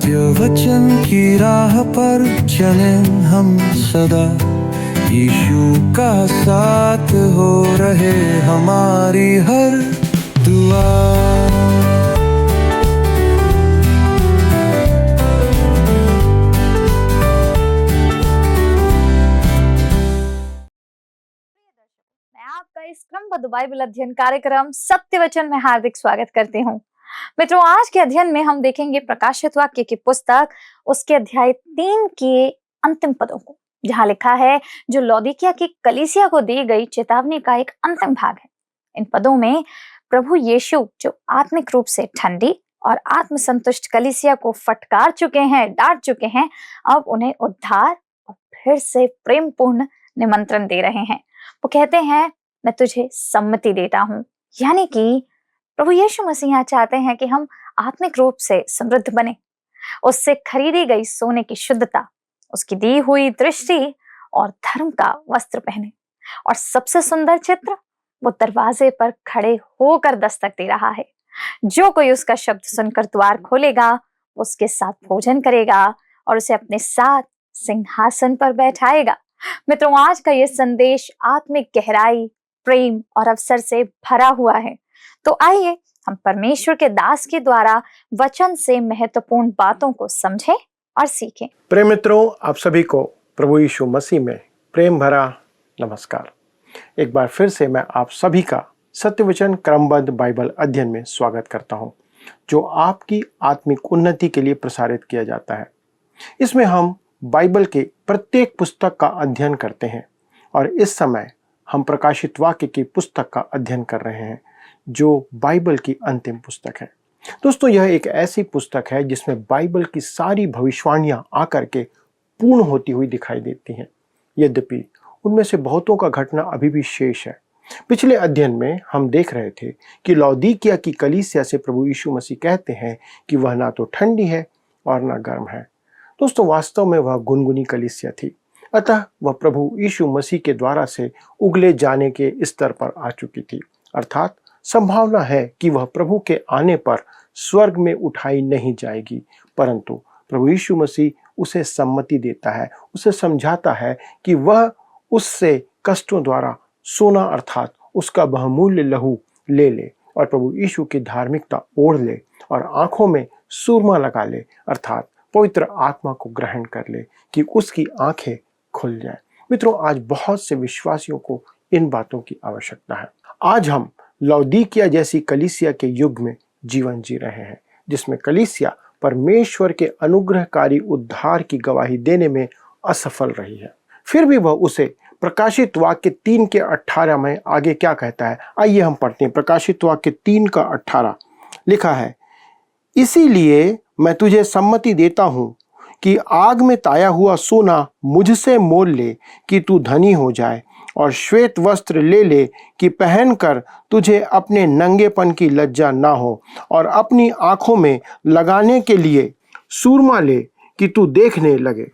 सत्य वचन की राह पर चले हम सदा, यीशु का साथ हो रहे हमारी हर दुआ। मैं आपका इस क्रमबद्ध बाइबल अध्ययन कार्यक्रम सत्य वचन में हार्दिक स्वागत करती हूँ। मित्रों, आज के अध्ययन में हम देखेंगे प्रकाशित वाक्य की पुस्तक उसके अध्याय 3 के अंतिम पदों को, जहाँ लिखा है जो लौदीकिया की कलीसिया को दी गई चेतावनी का एक अंतिम भाग है। इन पदों में प्रभु यीशु जो आत्मिक रूप से ठंडी और आत्मसंतुष्ट कलीसिया को फटकार चुके हैं, डांट चुके हैं, अब उन्हें उद्धार और फिर से प्रेमपूर्ण निमंत्रण दे रहे हैं। वो कहते हैं, मैं तुझे सम्मति देता हूँ। यानी कि प्रभु यीशु मसीह चाहते हैं कि हम आत्मिक रूप से समृद्ध बने, उससे खरीदी गई सोने की शुद्धता, उसकी दी हुई दृष्टि और धर्म का वस्त्र पहने। और सबसे सुंदर चित्र, वो दरवाजे पर खड़े होकर दस्तक दे रहा है। जो कोई उसका शब्द सुनकर द्वार खोलेगा, उसके साथ भोजन करेगा और उसे अपने साथ सिंहासन पर बैठाएगा। मित्रों, आज का ये संदेश आत्मिक गहराई, प्रेम और अवसर से भरा हुआ है। तो आइए हम परमेश्वर के दास के द्वारा वचन से महत्वपूर्ण बातों को समझें और सीखें। प्रिय मित्रों, आप सभी को प्रभु यीशु मसीह में प्रेम भरा नमस्कार। एक बार फिर से मैं आप सभी का सत्यवचन क्रमबद्ध बाइबल अध्ययन में स्वागत करता हूं, जो आपकी आत्मिक उन्नति के लिए प्रसारित किया जाता है। इसमें हम बाइबल के प्रत्येक पुस्तक का अध्ययन करते हैं और इस समय हम प्रकाशित वाक्य की पुस्तक का अध्ययन कर रहे हैं, जो बाइबल की अंतिम पुस्तक है। दोस्तों, यह एक ऐसी पुस्तक है जिसमें बाइबल की सारी भविष्यवाणियां आकर के पूर्ण होती हुई दिखाई देती हैं। यद्यपि उनमें से बहुतों का घटना अभी भी शेष है। पिछले अध्ययन में हम देख रहे थे कि लौदीकिया की कलीसिया से प्रभु यीशु मसीह कहते हैं कि वह ना तो ठंडी है और ना गर्म है। दोस्तों, वास्तव में वह गुनगुनी कलीसिया थी। अतः वह प्रभु यीशु मसीह के द्वारा से उगले जाने के स्तर पर आ चुकी थी। अर्थात संभावना है कि वह प्रभु के आने पर स्वर्ग में उठाई नहीं जाएगी, परंतु प्रभु यीशु मसीह उसे सम्मति देता है, उसे समझाता है कि वह उससे कष्टों द्वारा सोना अर्थात उसका बहुमूल्य लहू ले ले और प्रभु यीशु की धार्मिकता ओढ़ ले और आंखों में सूरमा लगा ले, अर्थात पवित्र आत्मा को ग्रहण कर ले कि उसकी आंखें खुल जाए। मित्रों, आज बहुत से विश्वासियों को इन बातों की आवश्यकता है। आज हम लौदीकिया जैसी कलीसिया के युग में जीवन जी रहे हैं, जिसमें कलीसिया परमेश्वर के अनुग्रहकारी उद्धार की गवाही देने में असफल रही है। फिर भी वह उसे प्रकाशित वाक्य 3 के 18 में आगे क्या कहता है, आइए हम पढ़ते हैं। प्रकाशित वाक्य 3 का 18 लिखा है, इसीलिए मैं तुझे सम्मति देता हूं कि आग में ताया हुआ सोना मुझसे मोल ले कि तू धनी हो जाए, और श्वेत वस्त्र ले ले कि पहनकर तुझे अपने नंगेपन की लज्जा ना हो, और अपनी आंखों में लगाने के लिए सूरमा ले कि तू देखने लगे।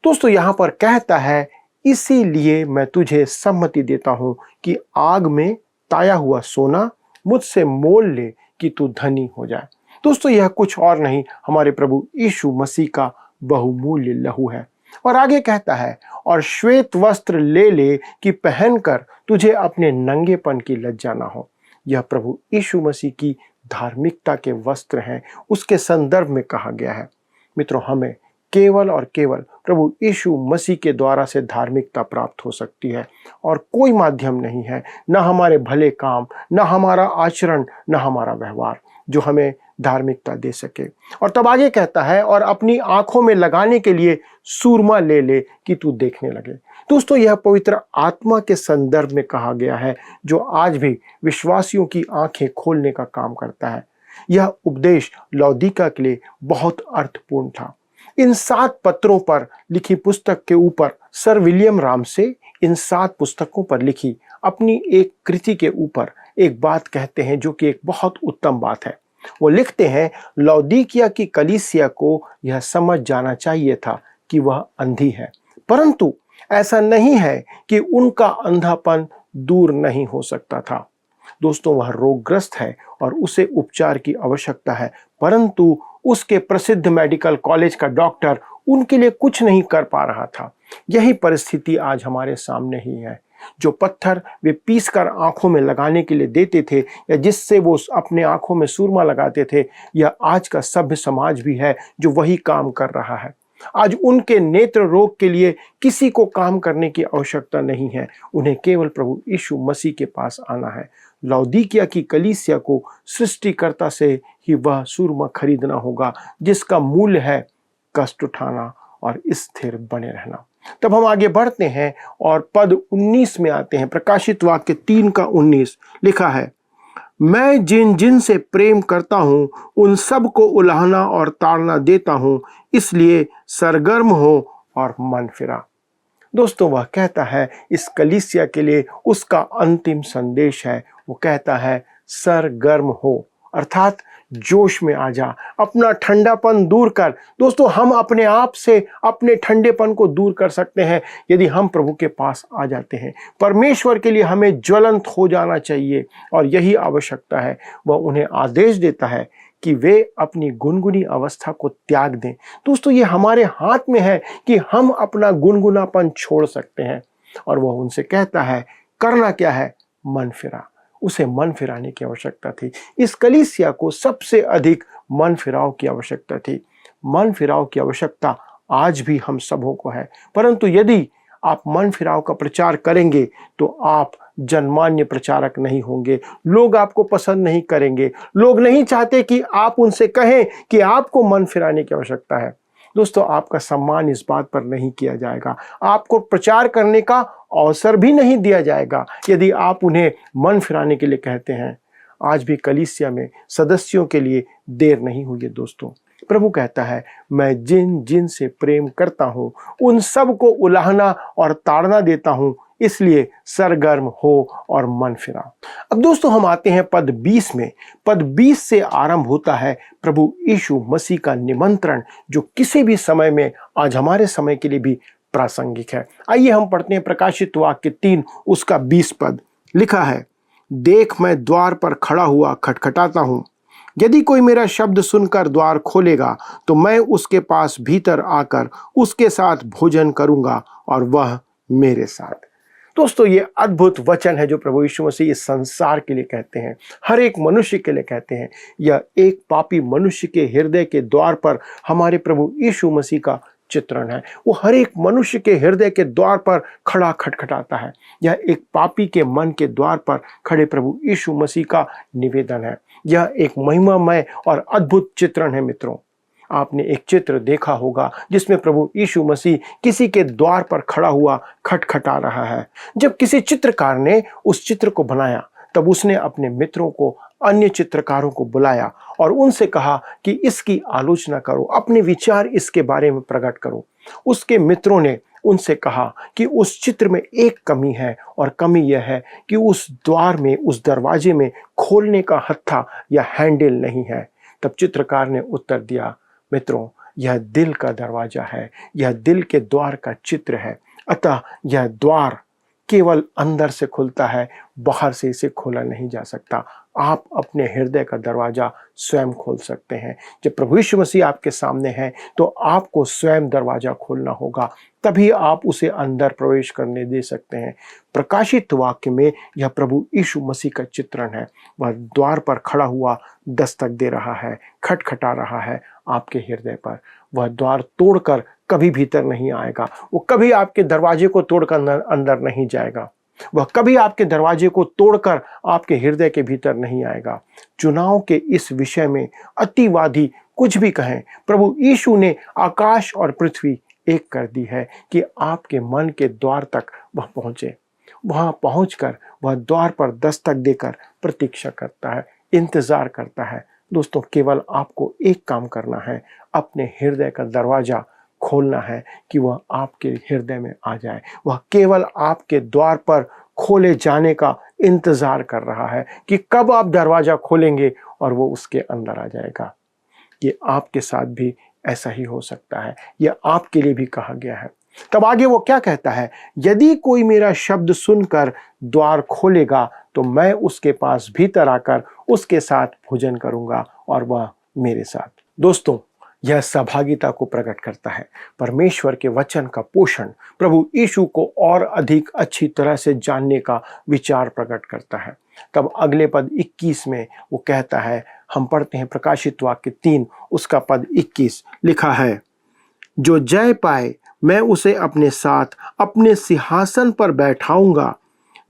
दोस्तों, यहाँ पर कहता है, इसीलिए मैं तुझे सम्मति देता हूं कि आग में ताया हुआ सोना मुझसे मोल ले कि तू धनी हो जाए। दोस्तों, यह कुछ और नहीं, हमारे प्रभु यीशु मसीह का बहुमूल्य लहू है। और आगे कहता है, और श्वेत वस्त्र ले ले कि पहनकर तुझे अपने नंगेपन की लज्जा ना हो। यह प्रभु यीशु मसीह की धार्मिकता के वस्त्र हैं, उसके संदर्भ में कहा गया है। मित्रों, हमें केवल और केवल प्रभु यीशु मसीह के द्वारा से धार्मिकता प्राप्त हो सकती है और कोई माध्यम नहीं है, न हमारे भले काम, न हमारा आचरण, न हमारा व्यवहार, जो हमें धार्मिकता दे सके। और तब आगे कहता है, और अपनी आंखों में लगाने के लिए सूरमा ले ले कि तू देखने लगे। दोस्तों, यह पवित्र आत्मा के संदर्भ में कहा गया है, जो आज भी विश्वासियों की आंखें खोलने का काम करता है। यह उपदेश लौदीकिया के लिए बहुत अर्थपूर्ण था। इन 7 पत्रों पर लिखी पुस्तक के ऊपर सर विलियम रामसे इन 7 पुस्तकों पर लिखी अपनी एक कृति के ऊपर एक बात कहते हैं, जो कि एक बहुत उत्तम बात है। वो लिखते हैं, लौदीकिया की कलीसिया को यह समझ जाना चाहिए था कि वह अंधी है, परंतु ऐसा नहीं है कि उनका अंधापन दूर नहीं हो सकता था। दोस्तों, वह रोगग्रस्त है और उसे उपचार की आवश्यकता है, परंतु उसके प्रसिद्ध मेडिकल कॉलेज का डॉक्टर उनके लिए कुछ नहीं कर पा रहा था। यही परिस्थिति आज हमारे सामने ही है। जो पत्थर वे पीसकर आंखों में लगाने के लिए देते थे या जिससे वो अपने आंखों में सुरमा लगाते थे, यह आज का सभ्य समाज भी है जो वही काम कर रहा है। आज उनके नेत्र रोग के लिए किसी को काम करने की आवश्यकता नहीं है, उन्हें केवल प्रभु यीशु मसीह के पास आना है। लौदीकिया की कलीसिया को सृष्टिकर्ता से ही वह सुरमा खरीदना होगा जिसका मूल्य है कष्ट उठाना और स्थिर बने रहना। तब हम आगे बढ़ते हैं और पद 19 में आते हैं। प्रकाशित वाक्य 3:19 लिखा है, मैं जिन जिन से प्रेम करता हूं उन सब को उलाहना और ताड़ना देता हूं, इसलिए सरगर्म हो और मन फिरा। दोस्तों, वह कहता है इस कलीसिया के लिए उसका अंतिम संदेश है। वो कहता है सरगर्म हो, अर्थात जोश में आ जा, अपना ठंडापन दूर कर। दोस्तों, हम अपने आप से अपने ठंडेपन को दूर कर सकते हैं यदि हम प्रभु के पास आ जाते हैं। परमेश्वर के लिए हमें ज्वलंत हो जाना चाहिए और यही आवश्यकता है। वह उन्हें आदेश देता है कि वे अपनी गुनगुनी अवस्था को त्याग दें। दोस्तों, ये हमारे हाथ में है कि हम अपना गुनगुनापन छोड़ सकते हैं। और वह उनसे कहता है करना क्या है, मन फिरा। उसे मन फिराने की आवश्यकता थी। इस कलीसिया को सबसे अधिक मन फिराव की आवश्यकता थी। मन फिराव की आवश्यकता आज भी हम सबों को है, परंतु यदि आप मन फिराव का प्रचार करेंगे तो आप जनमान्य प्रचारक नहीं होंगे। लोग आपको पसंद नहीं करेंगे। लोग नहीं चाहते कि आप उनसे कहें कि आपको मन फिराने की आवश्यकता है। दोस्तों, आपका सम्मान इस बात पर नहीं किया जाएगा। आपको प्रचार करने का अवसर भी नहीं दिया जाएगा यदि आप उन्हें मन फिराने के लिए कहते हैं। आज भी कलीसिया में सदस्यों के लिए देर नहीं हुई है। दोस्तों, प्रभु कहता है मैं जिन जिन से प्रेम करता हूं उन सब को उलाहना और ताड़ना देता हूं, इसलिए सरगर्म हो और मन फिरा। अब दोस्तों, हम आते हैं पद 20 में। पद 20 से आरंभ होता है प्रभु यीशु मसीह का निमंत्रण, जो किसी भी समय में आज हमारे समय के लिए भी प्रासंगिक है। आइए हम पढ़ते हैं प्रकाशित वाक्य 3 उसका 20 पद। लिखा है, देख मैं द्वार पर खड़ा हुआ खटखटाता हूं। यदि कोई मेरा शब्द सुनकर द्वार खोलेगा तो मैं उसके पास भीतर आकर उसके साथ भोजन करूंगा और वह मेरे साथ। दोस्तों, ये अद्भुत वचन है जो प्रभु यीशु मसीह इस संसार के लिए कहते हैं, हर एक मनुष्य के लिए कहते हैं। यह एक पापी मनुष्य के हृदय के द्वार पर हमारे प्रभु यीशु मसीह का चित्रण है। वो हर एक मनुष्य के हृदय के द्वार पर खड़ा खटखटाता है। यह एक पापी के मन के द्वार पर खड़े प्रभु यीशु मसीह का निवेदन है। यह एक महिमामय और अद्भुत चित्रण है। मित्रों, आपने एक चित्र देखा होगा जिसमें प्रभु यीशु मसीह किसी के द्वार पर खड़ा हुआ खटखटा रहा है। जब किसी चित्रकार ने उस चित्र को बनाया तब उसने अपने मित्रों को, अन्य चित्रकारों को बुलाया और उनसे कहा कि इसकी आलोचना करो, अपने विचार इसके बारे में प्रकट करो। उसके मित्रों ने उनसे कहा कि उस चित्र में एक कमी है और कमी यह है कि उस द्वार में, उस दरवाजे में खोलने का हत्था या हैंडल नहीं है। तब चित्रकार ने उत्तर दिया, मित्रों, यह दिल का दरवाजा है, यह दिल के द्वार का चित्र है। अतः यह द्वार केवल अंदर से खुलता है, बाहर से इसे खोला नहीं जा सकता। आप अपने हृदय का दरवाजा स्वयं खोल सकते हैं। जब प्रभु यीशु मसीह आपके सामने है तो आपको स्वयं दरवाजा खोलना होगा, तभी आप उसे अंदर प्रवेश करने दे सकते हैं। प्रकाशित वाक्य में यह प्रभु यीशु मसीह का चित्रण है। वह द्वार पर खड़ा हुआ दस्तक दे रहा है, खटखटा रहा है आपके हृदय पर। वह द्वार तोड़कर कभी भीतर नहीं आएगा। वो कभी आपके दरवाजे को तोड़कर अंदर नहीं जाएगा। वह कभी आपके दरवाजे को तोड़कर आपके हृदय के भीतर नहीं आएगा। चुनाव के इस विषय में अतिवादी कुछ भी कहें, प्रभु यीशु ने आकाश और पृथ्वी एक कर दी है कि आपके मन के द्वार तक वह पहुंचे। वहां पहुंचकर वह द्वार पर दस्तक देकर प्रतीक्षा करता है, इंतजार करता है। दोस्तों, केवल आपको एक काम करना है, अपने हृदय का दरवाजा खोलना है कि वह आपके हृदय में आ जाए। वह केवल आपके द्वार पर खोले जाने का इंतजार कर रहा है कि कब आप दरवाजा खोलेंगे और वो उसके अंदर आ जाएगा। ये आपके साथ भी ऐसा ही हो सकता है। यह आपके लिए भी कहा गया है। तब आगे वो क्या कहता है, यदि कोई मेरा शब्द सुनकर द्वार खोलेगा तो मैं उसके पास भीतर आकर उसके साथ भोजन करूंगा और वह मेरे साथ। दोस्तों, यह सहभागिता को प्रकट करता है। परमेश्वर के वचन का पोषण प्रभु यीशु को और अधिक अच्छी तरह से जानने का विचार प्रकट करता है। तब अगले पद 21 में वो कहता है, हम पढ़ते हैं प्रकाशित वाक्य 3 उसका पद 21, लिखा है, जो जय पाए मैं उसे अपने साथ अपने सिंहासन पर बैठाऊंगा,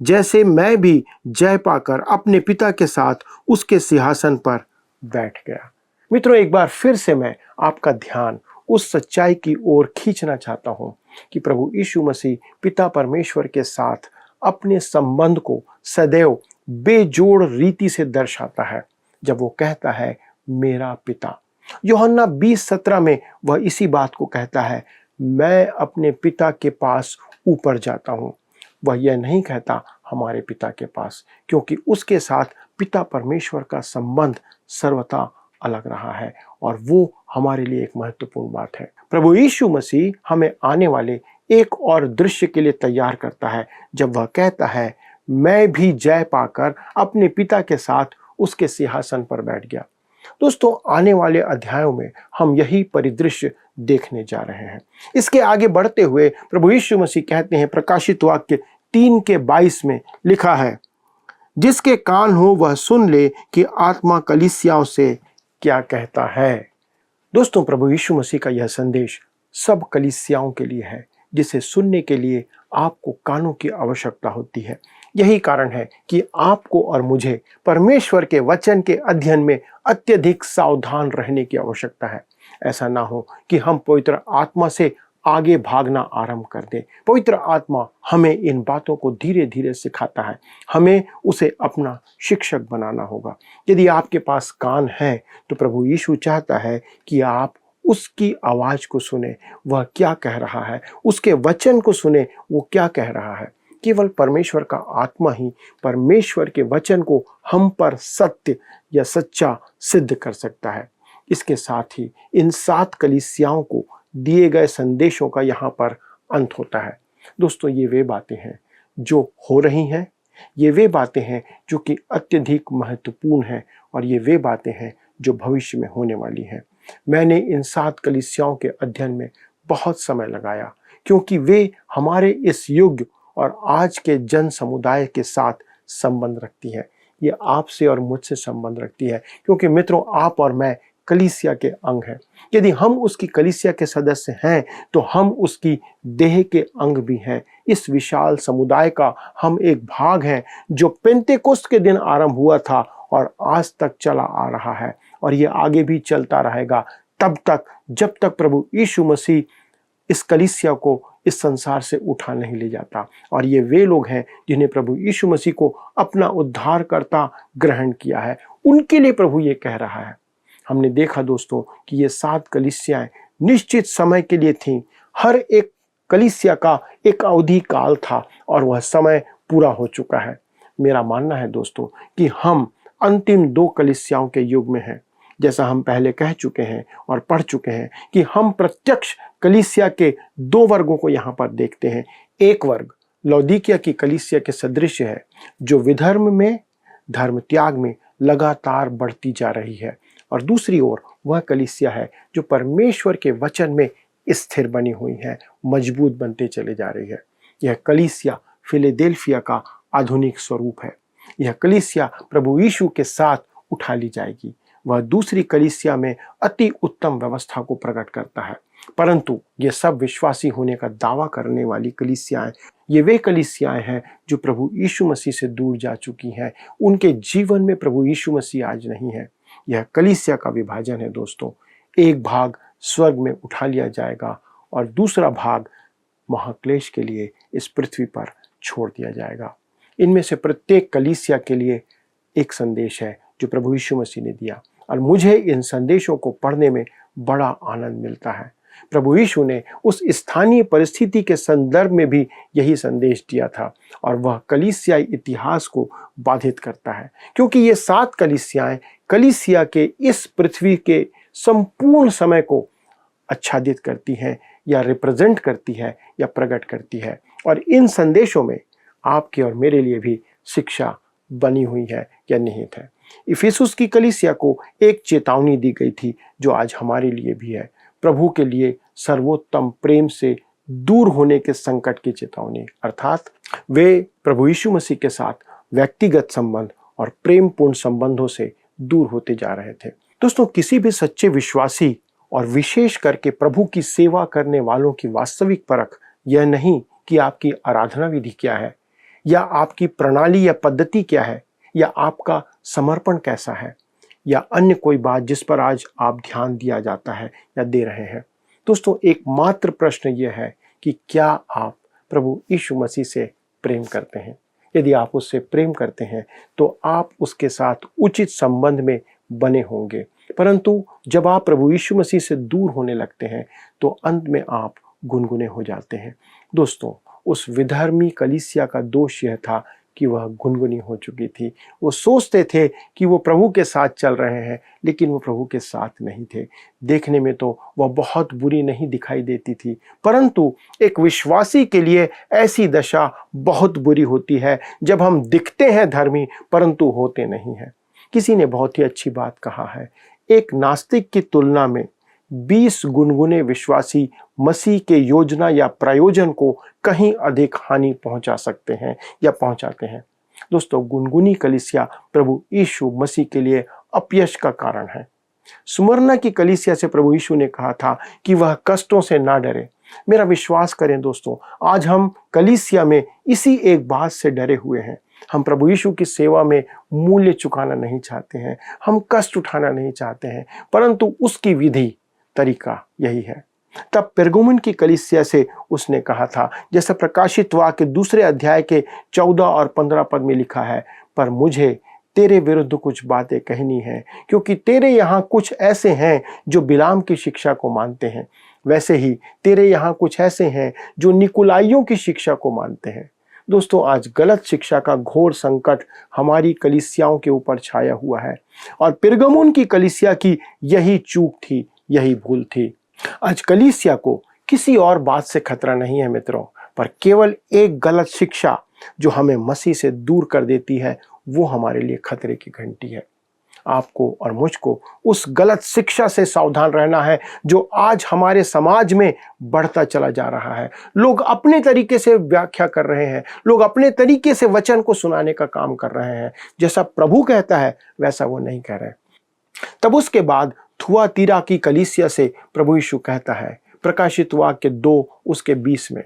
जैसे मैं भी जय पाकर अपने पिता के साथ उसके सिंहासन पर बैठ गया। मित्रों, एक बार फिर से मैं आपका ध्यान उस सच्चाई की ओर खींचना चाहता हूं कि प्रभु यीशु मसीह पिता परमेश्वर के साथ अपने संबंध को सदैव बेजोड़ रीति से दर्शाता है जब वो कहता है मेरा पिता। यूहन्ना 20:17 में वह इसी बात को कहता है, मैं अपने पिता के पास ऊपर जाता हूं। वह यह नहीं कहता हमारे पिता के पास, क्योंकि उसके साथ पिता परमेश्वर का संबंध सर्वथा अलग रहा है और वो हमारे लिए एक महत्वपूर्ण बात है। प्रभु यीशु मसीह हमें आने वाले एक और दृश्य के लिए तैयार करता है जब वह कहता है, मैं भी जय पाकर अपने पिता के साथ उसके सिंहासन पर बैठ गया। दोस्तों, आने वाले अध्यायों में हम यही परिदृश्य देखने जा रहे हैं। इसके आगे बढ़ते हुए प्रभु यीशु मसीह कहते हैं, प्रकाशित वाक्य 3:22 में लिखा है, जिसके कान हो वह सुन ले कि आत्मा कलीसियाओं से क्या कहता है। दोस्तों, प्रभु यीशु मसीह का यह संदेश सब कलीसियाओं के लिए है, जिसे सुनने के लिए आपको कानों की आवश्यकता होती है। यही कारण है कि आपको और मुझे परमेश्वर के वचन के अध्ययन में अत्यधिक सावधान रहने की आवश्यकता है। ऐसा ना हो कि हम पवित्र आत्मा से आगे भागना आरंभ कर दें। पवित्र आत्मा हमें इन बातों को धीरे धीरे सिखाता है। हमें उसे अपना शिक्षक बनाना होगा। यदि आपके पास कान है तो प्रभु यीशु चाहता है कि आप उसकी आवाज को सुने, वह क्या कह रहा है, उसके वचन को सुने, वो क्या कह रहा है। केवल परमेश्वर का आत्मा ही परमेश्वर के वचन को हम पर सत्य या सच्चा सिद्ध कर सकता है। इसके साथ ही इन 7 कलीसियाओं को दिए गए संदेशों का यहाँ पर अंत होता है। दोस्तों, ये वे बातें हैं जो हो रही हैं, ये वे बातें हैं जो कि अत्यधिक महत्वपूर्ण हैं और ये वे बातें हैं जो भविष्य में होने वाली हैं। मैंने इन 7 कलीसियाओं के अध्ययन में बहुत समय लगाया, क्योंकि वे हमारे इस युग और आज के जन समुदाय के साथ संबंध रखती है। ये आपसे और मुझसे संबंध रखती है, क्योंकि मित्रों, आप और मैं कलीसिया के अंग हैं। यदि हम उसकी कलीसिया के सदस्य हैं तो हम उसकी देह के अंग भी हैं। इस विशाल समुदाय का हम एक भाग हैं जो पेंतेकोस्त के दिन आरंभ हुआ था और आज तक चला आ रहा है और ये आगे भी चलता रहेगा, तब तक जब तक प्रभु यीशु मसीह इस कलीसिया को इस संसार से उठा नहीं ले जाता। और ये वे लोग हैं जिन्हें प्रभु यीशु मसीह को अपना उद्धारकर्ता ग्रहण किया है, उनके लिए प्रभु ये कह रहा है। हमने देखा दोस्तों कि ये 7 कलीसियाएं निश्चित समय के लिए थीं। हर एक कलीसिया का एक अवधि काल था और वह समय पूरा हो चुका है। मेरा मानना है दोस्तों कि हम अंतिम 2 कलीसियाओं के युग में हैं। जैसा हम पहले कह चुके हैं और पढ़ चुके हैं कि हम प्रत्यक्ष कलीसिया के 2 वर्गों को यहाँ पर देखते हैं। एक वर्ग लौदीकिया की कलीसिया के सदृश है, जो विधर्म में, धर्म त्याग में लगातार बढ़ती जा रही है, और दूसरी ओर वह कलीसिया है जो परमेश्वर के वचन में स्थिर बनी हुई है, मजबूत बनते चले जा रही है। यह कलीसिया फिलाडेल्फिया का आधुनिक स्वरूप है। यह कलीसिया प्रभु यीशु के साथ उठा ली जाएगी। वह दूसरी कलीसिया में अति उत्तम व्यवस्था को प्रकट करता है। परंतु ये सब विश्वासी होने का दावा करने वाली कलीसियाएं, ये वे कलीसियाएं हैं जो प्रभु यीशु मसीह से दूर जा चुकी हैं। उनके जीवन में प्रभु यीशु मसीह आज नहीं है। यह कलीसिया का विभाजन है दोस्तों। एक भाग स्वर्ग में उठा लिया जाएगा और दूसरा भाग महाक्लेश के लिए इस पृथ्वी पर छोड़ दिया जाएगा। इनमें से प्रत्येक कलीसिया के लिए एक संदेश है जो प्रभु यीशु मसीह ने दिया, और मुझे इन संदेशों को पढ़ने में बड़ा आनंद मिलता है। प्रभु यीशु ने उस स्थानीय परिस्थिति के संदर्भ में भी यही संदेश दिया था, और वह कलीसियाई इतिहास को बाधित करता है, क्योंकि ये 7 कलीसियाएं कलीसिया के इस पृथ्वी के संपूर्ण समय को आच्छादित करती हैं या रिप्रेजेंट करती है या प्रकट करती है। और इन संदेशों में आपके और मेरे लिए भी शिक्षा बनी हुई है या निहित है। इफिसुस की कलीसिया को एक चेतावनी दी गई थी जो आज हमारे लिए भी है, प्रभु के लिए सर्वोत्तम प्रेम से दूर होने के संकट की चेतावनी। अर्थात वे प्रभु यीशु मसीह के साथ व्यक्तिगत संबंध और प्रेमपूर्ण संबंधों से दूर होते जा रहे थे। दोस्तों, किसी भी सच्चे विश्वासी और विशेष करके प्रभु की सेवा करने वालों की वास्तविक परख यह नहीं कि आपकी आराधना विधि क्या है, या आपकी प्रणाली या पद्धति क्या है, या आपका समर्पण कैसा है, या अन्य कोई बात जिस पर आज आप ध्यान दिया जाता है या दे रहे हैं। दोस्तों, एकमात्र प्रश्न यह है कि क्या आप प्रभु यीशु मसीह से प्रेम करते हैं। यदि आप उससे प्रेम करते हैं तो आप उसके साथ उचित संबंध में बने होंगे, परंतु जब आप प्रभु यीशु मसीह से दूर होने लगते हैं तो अंत में आप गुनगुने हो जाते हैं। दोस्तों, उस विधर्मी कलीसिया का दोष यह था कि वह गुनगुनी हो चुकी थी। वो सोचते थे कि वो प्रभु के साथ चल रहे हैं, लेकिन वो प्रभु के साथ नहीं थे। देखने में तो वह बहुत बुरी नहीं दिखाई देती थी, परंतु एक विश्वासी के लिए ऐसी दशा बहुत बुरी होती है जब हम दिखते हैं धर्मी परंतु होते नहीं हैं। किसी ने बहुत ही अच्छी बात कहा है, एक नास्तिक की तुलना में 20 गुनगुने विश्वासी मसीह के योजना या प्रयोजन को कहीं अधिक हानि पहुंचा सकते हैं या पहुंचाते हैं। दोस्तों, गुनगुनी कलीसिया प्रभु यीशु मसीह के लिए अपयश का कारण है। सुमरना की कलीसिया से प्रभु यीशु ने कहा था कि वह कष्टों से ना डरे। मेरा विश्वास करें दोस्तों, आज हम कलीसिया में इसी एक बात से डरे हुए हैं। हम प्रभु यीशु की सेवा में मूल्य चुकाना नहीं चाहते हैं, हम कष्ट उठाना नहीं चाहते हैं, परंतु उसकी विधि तरीका यही है। तब पेरगमुन की कलीसिया से उसने कहा था, जैसे प्रकाशित वाक्य 2 अध्याय के 14 और 15 पद में लिखा है, पर मुझे तेरे विरुद्ध कुछ बातें कहनी है, क्योंकि तेरे यहाँ कुछ ऐसे हैं जो बिलाम की शिक्षा को मानते हैं, वैसे ही तेरे यहाँ कुछ ऐसे हैं जो निकुलाइयों की शिक्षा को मानते हैं। दोस्तों, आज गलत शिक्षा का घोर संकट हमारी कलीसियाओं के ऊपर छाया हुआ है और पेरगमुन की कलीसिया की यही चूक थी, यही भूल थी। आज कलीसिया को किसी और बात से खतरा नहीं है मित्रों, पर केवल एक गलत शिक्षा जो हमें मसीह से दूर कर देती है, वो हमारे लिए खतरे की घंटी है। आपको और मुझको उस गलत शिक्षा से सावधान रहना है जो आज हमारे समाज में बढ़ता चला जा रहा है। लोग अपने तरीके से व्याख्या कर रहे हैं, लोग अपने तरीके से वचन को सुनाने का काम कर रहे हैं। जैसा प्रभु कहता है वैसा वो नहीं कह रहे। तब उसके बाद थुआतीरा की कलीसिया से प्रभु यीशु कहता है, प्रकाशित वाक्य 2 उसके 20 में,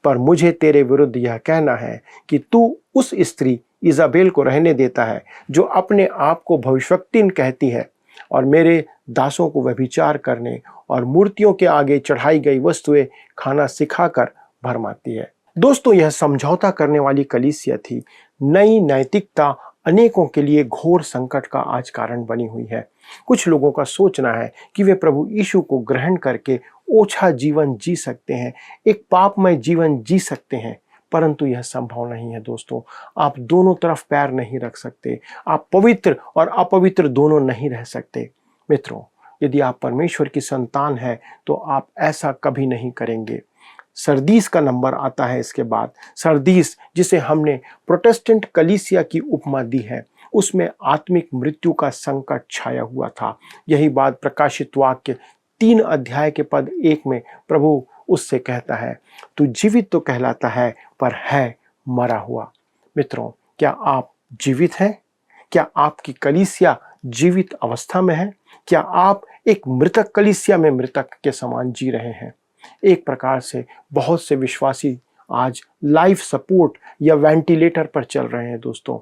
पर मुझे तेरे विरुद्ध यह कहना है कि तू उस स्त्री इजाबेल को रहने देता है जो अपने आप को भविष्यवक्तिन कहती है और मेरे दासों को व्यभिचार करने और मूर्तियों के आगे चढ़ाई गई वस्तुएं खाना सिखाकर भरमाती है। दोस्तों, यह समझौता करने वाली कलीसिया थी। नई नैतिकता अनेकों के लिए घोर संकट का आज कारण बनी हुई है। कुछ लोगों का सोचना है कि वे प्रभु यीशु को ग्रहण करके ओछा जीवन जी सकते हैं, एक पापमय जीवन जी सकते हैं, परंतु यह संभव नहीं है। दोस्तों, आप दोनों तरफ पैर नहीं रख सकते, आप पवित्र और अपवित्र दोनों नहीं रह सकते। मित्रों, यदि आप परमेश्वर की संतान है तो आप ऐसा कभी नहीं करेंगे। सरदीस का नंबर आता है इसके बाद। सरदीस, जिसे हमने प्रोटेस्टेंट कलीसिया की उपमा दी है, उसमें आत्मिक मृत्यु का संकट छाया हुआ था। यही बात प्रकाशित वाक्य 3 अध्याय के पद 1 में प्रभु उससे कहता है, तू जीवित तो कहलाता है पर है मरा हुआ। मित्रों, क्या आप जीवित हैं? क्या आपकी कलीसिया जीवित अवस्था में है? क्या आप एक मृतक कलीसिया में मृतक के समान जी रहे हैं? एक प्रकार से बहुत से विश्वासी आज लाइफ सपोर्ट या वेंटिलेटर पर चल रहे हैं। दोस्तों,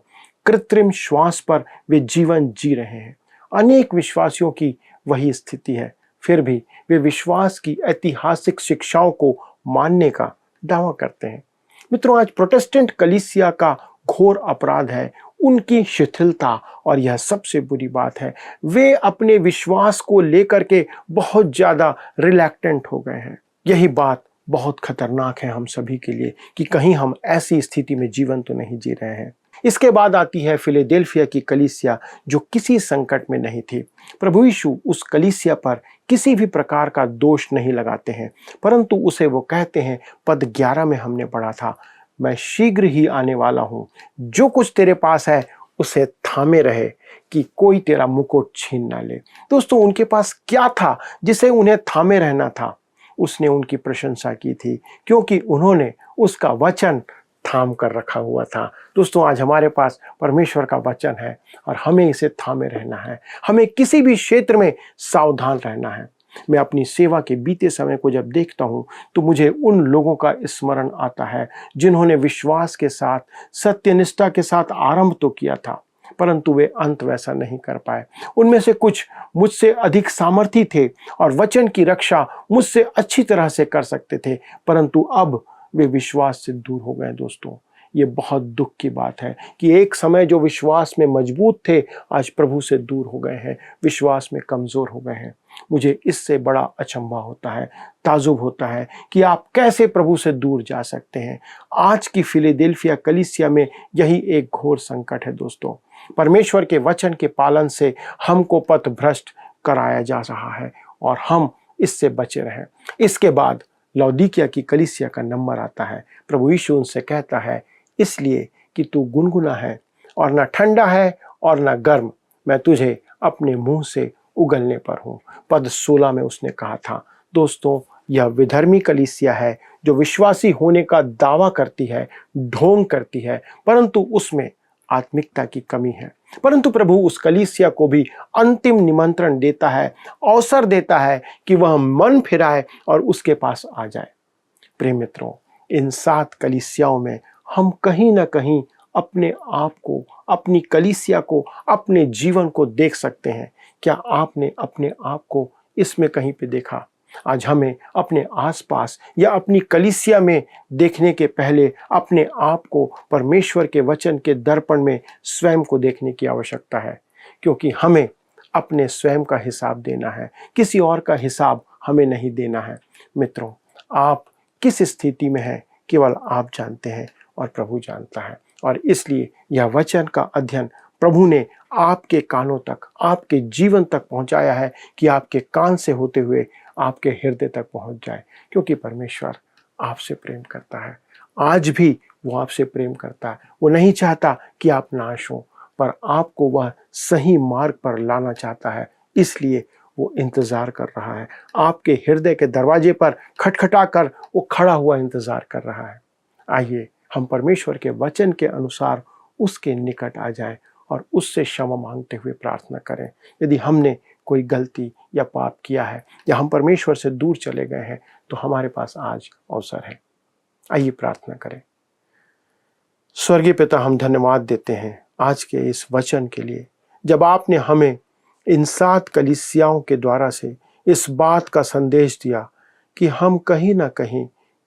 कृत्रिम श्वास पर वे जीवन जी रहे हैं। अनेक विश्वासियों की वही स्थिति है, फिर भी वे विश्वास की ऐतिहासिक शिक्षाओं को मानने का दावा करते हैं। मित्रों, आज प्रोटेस्टेंट कलीसिया का घोर अपराध है उनकी शिथिलता, और यह सबसे बुरी बात है, वे अपने विश्वास को लेकर के बहुत ज्यादा रिलैक्टेंट हो गए हैं। यही बात बहुत खतरनाक है हम सभी के लिए कि कहीं हम ऐसी स्थिति में जीवन तो नहीं जी रहे हैं। इसके बाद आती है फिलाडेल्फिया की कलीसिया जो किसी संकट में नहीं थी। प्रभु यीशु उस कलीसिया पर किसी भी प्रकार का दोष नहीं लगाते हैं, परंतु उसे वो कहते हैं, पद 11 में हमने पढ़ा था, मैं शीघ्र ही आने वाला हूं, जो कुछ तेरे पास है उसे थामे रहे, कि कोई तेरा मुकुट छीन ना ले। दोस्तों, उनके पास क्या था जिसे उन्हें थामे रहना था? उसने उनकी प्रशंसा की थी क्योंकि उन्होंने उसका वचन थाम कर रखा हुआ था। दोस्तों, आज हमारे पास परमेश्वर का वचन है और हमें इसे थामे रहना है। हमें किसी भी क्षेत्र में सावधान रहना है। मैं अपनी सेवा के बीते समय को जब देखता हूँ तो मुझे उन लोगों का स्मरण आता है जिन्होंने विश्वास के साथ, सत्यनिष्ठा के साथ आरंभ तो किया था, परंतु वे अंत वैसा नहीं कर पाए। उनमें से कुछ मुझसे अधिक सामर्थी थे और वचन की रक्षा मुझसे अच्छी तरह से कर सकते थे, परंतु अब वे विश्वास से दूर हो गए। दोस्तों, ये बहुत दुख की बात है कि एक समय जो विश्वास में मजबूत थे, आज प्रभु से दूर हो गए हैं, विश्वास में कमजोर हो गए हैं। मुझे इससे बड़ा अचंभा होता है, ताजुब होता है कि आप कैसे प्रभु से दूर जा सकते हैं। आज की फिलाडेल्फिया कलीसिया में यही एक घोर संकट है। दोस्तों, परमेश्वर के वचन के पालन से हमको पथ भ्रष्ट कराया जा रहा है और हम इससे बचे रहें। इसके बाद लौदीकिया की कलीसिया का नंबर आता है। प्रभु यीशु उनसे कहता है, इसलिए कि तू गुनगुना है और न ठंडा है और न गर्म, मैं तुझे अपने मुंह से उगलने पर हूँ। पद 16 में उसने कहा था। दोस्तों, यह विधर्मी कलीसिया है जो विश्वासी होने का दावा करती है, ढोंग करती है, परंतु उसमें आत्मिकता की कमी है। परंतु प्रभु उस कलीसिया को भी अंतिम निमंत्रण देता है, अवसर देता है कि वह मन फिराए और उसके पास आ जाए। प्रिय मित्रों, इन 7 कलीसियाओं में हम कहीं ना कहीं अपने आप को, अपनी कलीसिया को, अपने जीवन को देख सकते हैं। क्या आपने अपने आप को इसमें कहीं पे देखा? आज हमें अपने आसपास या अपनी कलीसिया में देखने के पहले अपने आप को परमेश्वर के वचन के दर्पण में स्वयं को देखने की आवश्यकता है, क्योंकि हमें अपने स्वयं का हिसाब देना है, किसी और का हिसाब हमें नहीं देना है। मित्रों, आप किस स्थिति में हैं केवल आप जानते हैं और प्रभु जानता है, और इसलिए यह वचन का अध्ययन प्रभु ने आपके कानों तक, आपके जीवन तक पहुंचाया है कि आपके कान से होते हुए आपके हृदय तक पहुंच जाए, क्योंकि परमेश्वर आपसे प्रेम करता है। आज भी वो आपसे प्रेम करता है। वो नहीं चाहता कि आप नाश हो, पर आपको वह सही मार्ग पर लाना चाहता है। इसलिए वो इंतजार कर रहा है, आपके हृदय के दरवाजे पर खटखटा कर वो खड़ा हुआ इंतजार कर रहा है। आइए हम परमेश्वर के वचन के अनुसार उसके निकट आ जाएं और उससे क्षमा मांगते हुए प्रार्थना करें। यदि हमने कोई गलती या पाप किया है या हम परमेश्वर से दूर चले गए हैं तो हमारे पास आज अवसर है। आइए प्रार्थना करें। स्वर्गीय पिता, हम धन्यवाद देते हैं आज के इस वचन के लिए, जब आपने हमें इन 7 कलीसियाओं के द्वारा से इस बात का संदेश दिया कि हम कहीं ना कहीं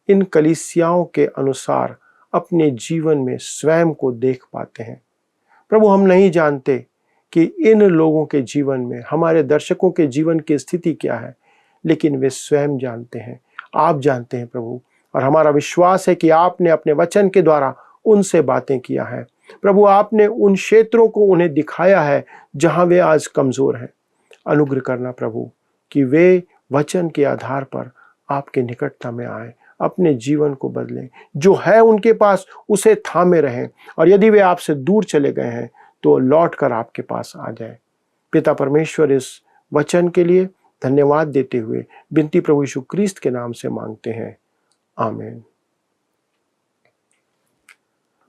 इन कलीसियाओं के अनुसार अपने जीवन में स्वयं को देख पाते हैं। प्रभु, हम नहीं जानते कि इन लोगों के जीवन में, हमारे दर्शकों के जीवन की स्थिति क्या है, लेकिन वे स्वयं जानते हैं, आप जानते हैं प्रभु, और हमारा विश्वास है कि आपने अपने वचन के द्वारा उनसे बातें किया है। प्रभु, आपने उन क्षेत्रों को उन्हें दिखाया है जहां वे आज कमजोर हैं। अनुग्रह करना प्रभु कि वे वचन के आधार पर आपके निकटता में आए, अपने जीवन को बदलें, जो है उनके पास उसे थामे रहें, और यदि वे आपसे दूर चले गए हैं तो लौट कर आपके पास आ जाए। पिता परमेश्वर, इस वचन के लिए धन्यवाद देते हुए विनती प्रभु यीशु क्रिस्त के नाम से मांगते हैं, आमीन।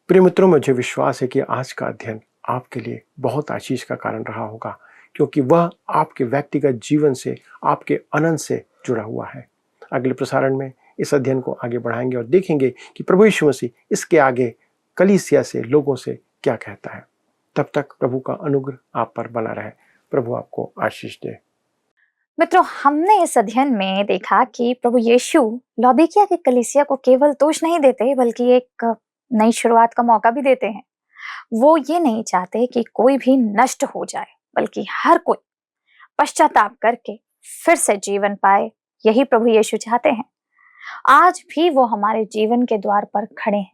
प्रिय मित्रों, मुझे विश्वास है कि आज का अध्ययन आपके लिए बहुत आशीष का कारण रहा होगा, क्योंकि वह आपके व्यक्तिगत जीवन से, आपके अनंत से जुड़ा हुआ है। अगले प्रसारण में इस अध्ययन को आगे बढ़ाएंगे और देखेंगे कि प्रभु यीशु मसीह इसके आगे कलीसिया से, लोगों से क्या कहता है। तब तक प्रभु का अनुग्रह आप पर बना रहे। प्रभु आपको आशीष दे। मित्रों, हमने इस अध्ययन में देखा कि प्रभु यीशु लौदीकिया की कलीसिया को केवल दोष नहीं देते, बल्कि एक नई शुरुआत का मौका भी देते हैं। वो ये नहीं चाहते कि कोई भी नष्ट हो जाए, बल्कि हर कोई पश्चाताप करके फिर से जीवन पाए। यही प्रभु यीशु चाहते हैं। आज भी वो हमारे जीवन के द्वार पर खड़े हैं,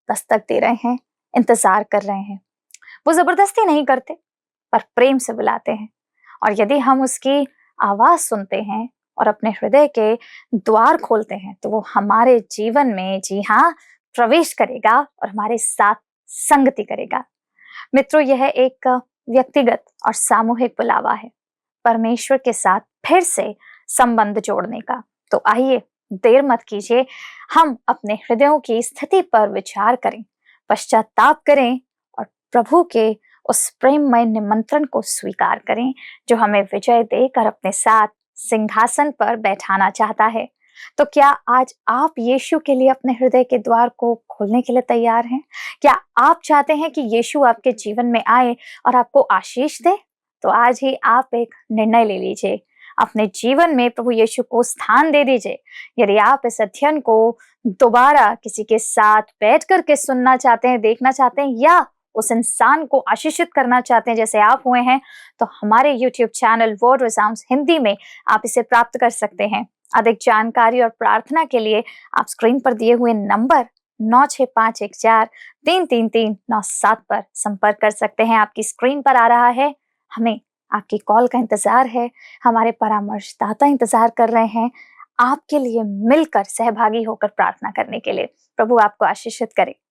दस्तक दे रहे हैं, इंतजार कर रहे हैं। वो जबरदस्ती नहीं करते, पर प्रेम से बुलाते हैं, और यदि हम उसकी आवाज सुनते हैं और अपने हृदय के द्वार खोलते हैं तो वो हमारे जीवन में, जी हाँ, प्रवेश करेगा और हमारे साथ संगति करेगा। मित्रों, यह एक व्यक्तिगत और सामूहिक बुलावा है परमेश्वर के साथ फिर से संबंध जोड़ने का। तो आइए देर मत कीजिए, हम अपने हृदयों की स्थिति पर विचार करें, पश्चाताप करें और प्रभु के उस प्रेममय निमंत्रण को स्वीकार करें जो हमें विजय देकर अपने साथ सिंहासन पर बैठाना चाहता है। तो क्या आज आप यीशु के लिए अपने हृदय के द्वार को खोलने के लिए तैयार हैं? क्या आप चाहते हैं कि यीशु आपके जीवन में आए और आपको आशीष दे? तो आज ही आप एक निर्णय ले लीजिए, अपने जीवन में प्रभु यीशु को स्थान दे दीजिए। यदि आप इस अध्ययन को दोबारा किसी के साथ बैठ करके सुनना चाहते हैं, देखना चाहते हैं, या उस इंसान को आशीषित करना चाहते हैं जैसे आप हुए हैं, तो हमारे YouTube चैनल वर्ड रिज़ाउंड्स हिंदी में आप इसे प्राप्त कर सकते हैं। अधिक जानकारी और प्रार्थना के लिए आप स्क्रीन पर दिए हुए नंबर 9651433397 पर संपर्क कर सकते हैं। आपकी स्क्रीन पर आ रहा है, हमें आपकी कॉल का इंतजार है। हमारे परामर्शदाता इंतजार कर रहे हैं आपके लिए मिलकर सहभागी होकर प्रार्थना करने के लिए। प्रभु आपको आशीषित करे।